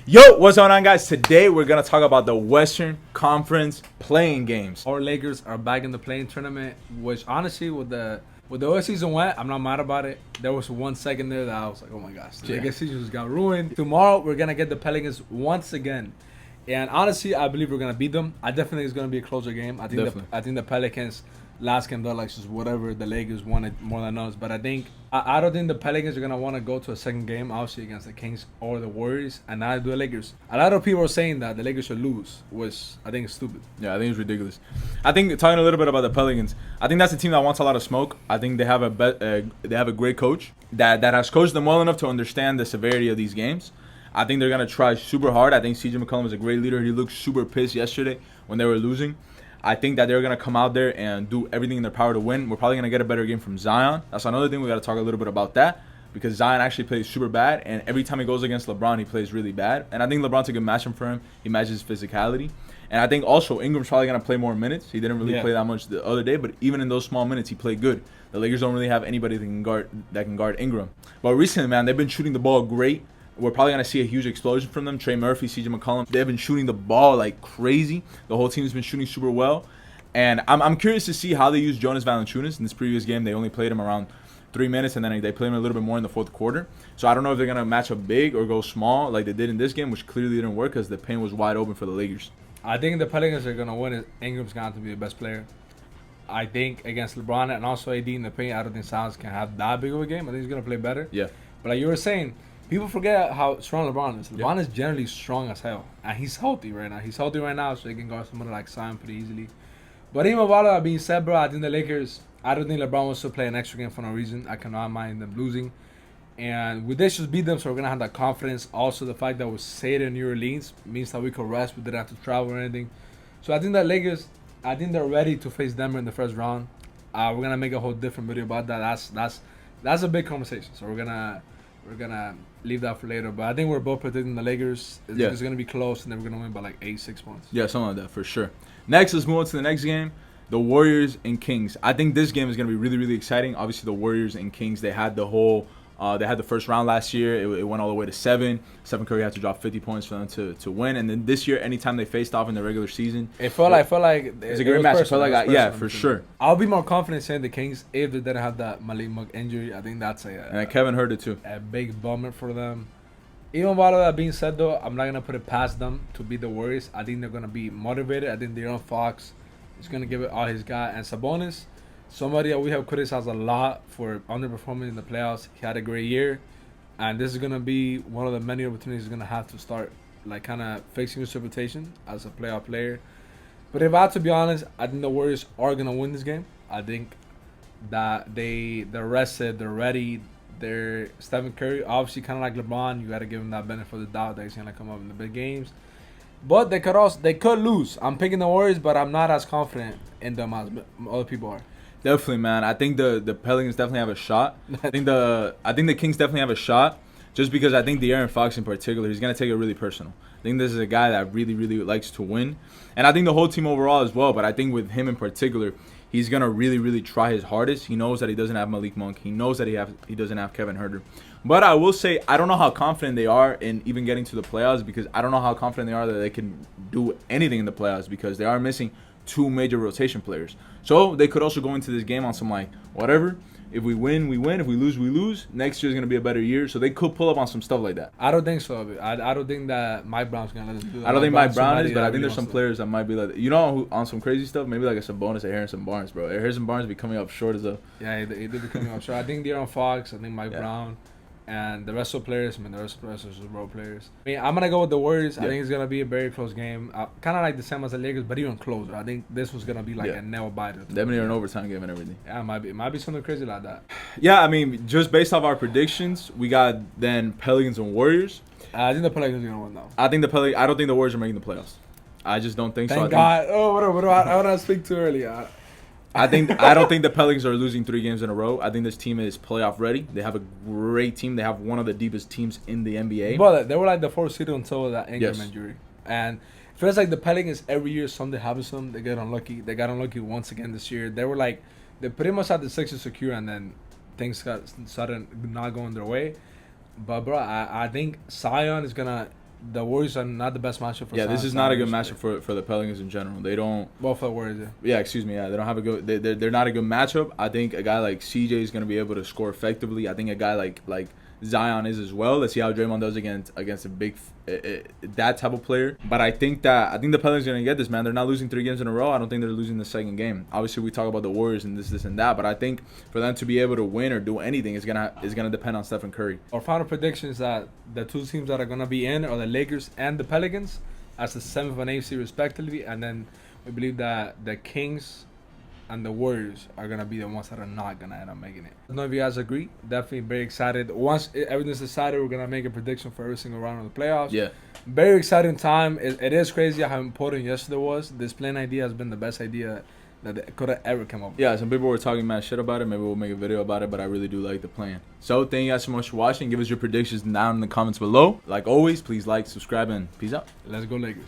Yo, what's going on, guys? Today we're gonna talk about the Western Conference playing games. Our Lakers are back in the playing tournament, which honestly, with the way season went, I'm not mad about it. There was 1 second there that I was like, oh my gosh, the Lakers season just got ruined. Tomorrow we're gonna get the Pelicans once again, and honestly, I believe we're gonna beat them. I definitely think it's gonna be a closer game. I think the Pelicans last game they're like just whatever. The Lakers wanted more than us, but I don't think the Pelicans are gonna want to go to a second game, obviously against the Kings or the Warriors, and neither do the Lakers. A lot of people are saying that the Lakers should lose, which I think is stupid. Yeah, I think it's ridiculous. I think talking a little bit about the Pelicans, I think that's a team that wants a lot of smoke. I think they have a great coach that has coached them well enough to understand the severity of these games. I think they're gonna try super hard. I think CJ McCollum is a great leader. He looked super pissed yesterday when they were losing. I think that they're going to come out there and do everything in their power to win. We're probably going to get a better game from Zion. That's another thing. We got to talk a little bit about that because Zion actually plays super bad. And every time he goes against LeBron, he plays really bad. And I think LeBron's a good matchup for him. He matches his physicality. And I think also Ingram's probably going to play more minutes. He didn't really play that much the other day. But even in those small minutes, he played good. The Lakers don't really have anybody that can guard Ingram. But recently, man, they've been shooting the ball great. We're probably going to see a huge explosion from them. Trey Murphy, CJ McCollum, they've been shooting the ball like crazy. The whole team's been shooting super well. And I'm curious to see how they use Jonas Valanciunas. In this previous game, they only played him around 3 minutes, and then they played him a little bit more in the fourth quarter. So I don't know if they're going to match up big or go small like they did in this game, which clearly didn't work because the paint was wide open for the Lakers. I think the Pelicans are going to win. Ingram's going to have to be the best player. I think against LeBron and also AD in the paint, I don't think Silas can have that big of a game. I think he's going to play better. Yeah. But like you were saying, people forget how strong LeBron is. LeBron is generally strong as hell. And he's healthy right now. So he can guard somebody like Zion pretty easily. But even with all that being said, bro, I think the Lakers, I don't think LeBron wants to play an extra game for no reason. I cannot mind them losing. And we did just beat them, so we're going to have that confidence. Also, the fact that we stayed in New Orleans means that we could rest. We didn't have to travel or anything. So I think that Lakers, I think they're ready to face Denver in the first round. We're going to make a whole different video about that. That's a big conversation. So we're gonna leave that for later. But I think we're both predicting the Lakers. It's going to be close, and then we're going to win by like 8-6 points. Yeah, something like that for sure. Next, let's move on to the next game, the Warriors and Kings. I think this game is going to be really, really exciting. Obviously, the Warriors and Kings, they had the first round last year. It went all the way to 7. Stephen Curry had to drop 50 points for them to win. And then this year, anytime they faced off in the regular season, it felt like it's a great match. It felt like yeah, for sure. I'll be more confident saying the Kings if they didn't have that Malik Monk injury. I think that's and Kevin heard it too. A big bummer for them. Even with all of that being said, though, I'm not gonna put it past them to beat the Warriors. I think they're gonna be motivated. I think De'Aaron Fox is gonna give it all he's got, and Sabonis, somebody that we have criticized a lot for underperforming in the playoffs. He had a great year, and this is gonna be one of the many opportunities he's gonna have to start, like, kind of fixing his reputation as a playoff player. But if I have to be honest, I think the Warriors are gonna win this game. I think that they're rested, they're ready. They're Stephen Curry, obviously kind of like LeBron. You got to give him that benefit of the doubt that he's gonna come up in the big games. But they could lose. I'm picking the Warriors, but I'm not as confident in them as other people are. Definitely, man. I think the Pelicans definitely have a shot. I think the Kings definitely have a shot, just because I think De'Aaron Fox in particular, he's gonna take it really personal. I think this is a guy that really, really likes to win, and I think the whole team overall as well. But I think with him in particular, he's gonna really, really try his hardest. He knows that he doesn't have Malik Monk. He knows that he doesn't have Kevin Huerter. But I will say, I don't know how confident they are in even getting to the playoffs, because I don't know how confident they are that they can do anything in the playoffs, because they are missing 2 major rotation players. So they could also go into this game on some like whatever. If we win, we win. If we lose, we lose. Next year is going to be a better year. So they could pull up on some stuff like that. I don't think so. I don't think that Mike Brown's going to let us do that. I don't think Mike Brown is, but I think there's some players that might be like, you know, who, on some crazy stuff, maybe like a Sabonis or Harrison Barnes, bro. Harrison Barnes be coming up short as a... Yeah, he did be coming up short. I think De'Aaron Fox, I think Mike Brown, and the rest of the players, the rest of the players are role players. I mean, I'm going to go with the Warriors. I think it's going to be a very close game. Kind of like the same as the Lakers, but even closer. I think this was going to be like a nail-biter. Definitely an overtime game and everything. Yeah, it might be something crazy like that. Yeah, I mean, just based off our predictions, we got then Pelicans and Warriors. I think the Pelicans are going to win, though. I don't think the Warriors are making the playoffs. I just don't think so. Thank God. What do I speak too early? I don't think the Pelicans are losing 3 games in a row. I think this team is playoff ready. They have a great team. They have one of the deepest teams in the NBA. But they were like the 4th seed until that Ingram injury. And it feels like the Pelicans every year something happens to them. They get unlucky. They got unlucky once again this year. They pretty much had the Sixers secure, and then things started not going their way. But bro, I think Zion is gonna the Warriors are not the best matchup for. Yeah, this is not a good matchup for the Pelicans in general. They don't. Well, for the Warriors, yeah. Yeah, excuse me. Yeah, they don't have a good. They're not a good matchup. I think a guy like CJ is gonna be able to score effectively. I think a guy like Zion is as well. Let's see how Draymond does against a big that type of player. But I think the Pelicans are gonna get this, man. They're not losing 3 games in a row. I don't think they're losing the second game. Obviously, we talk about the Warriors and this and that, but I think for them to be able to win or do anything is gonna depend on Stephen Curry. Our final prediction is that the 2 teams that are gonna be in are the Lakers and the Pelicans as the 7th and 8th seed respectively, and then we believe that the Kings and the Warriors are gonna be the ones that are not gonna end up making it. I don't know if you guys agree. Definitely very excited. Once everything's decided, we're gonna make a prediction for every single round of the playoffs. Yeah. Very exciting time. It is crazy how important yesterday was. This plan idea has been the best idea that could have ever come up with. Yeah, some people were talking mad shit about it. Maybe we'll make a video about it, but I really do like the plan. So thank you guys so much for watching. Give us your predictions down in the comments below. Like always, please like, subscribe, and peace out. Let's go Lakers.